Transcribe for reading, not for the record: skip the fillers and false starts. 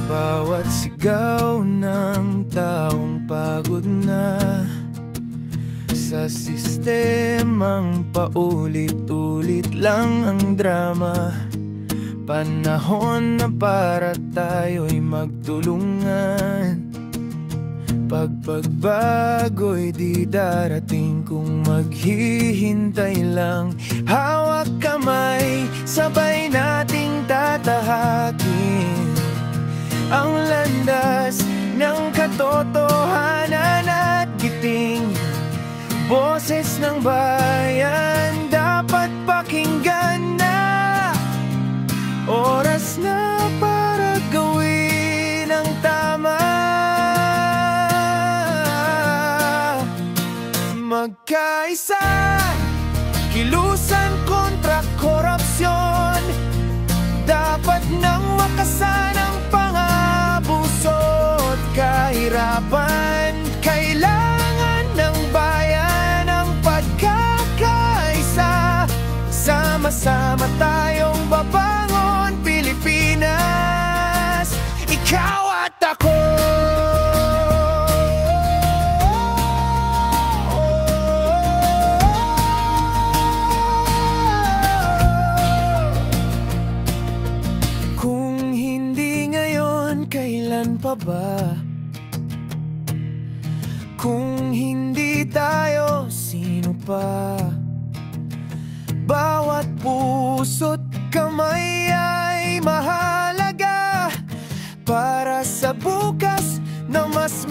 bawat sigaw ng taong pagod na sa sistemang paulit-ulit lang ang drama. Panahon na para tayo'y magtulungan. Pagbabago'y di darating kung maghihintay lang. Hawak kamay, sabay nating tatahakin ang landas ng katotohanan at giting. Boses ng bayan dapat pakinggan na. Oras na para gawin ang tama. Magkaisa, kilusan kontra korupsyon. Dapat nang wakasan ang pang-abuso at kahirapan. Kailangan ng bayan ang pagkakaisa. Sama-sama tayong babangon Pilipinas, ikaw at ako. Kung hindi ngayon, kailan pa ba? Kung hindi tayo, sino pa? Bawat puso't kamay ay mahalaga para sa bukas na mas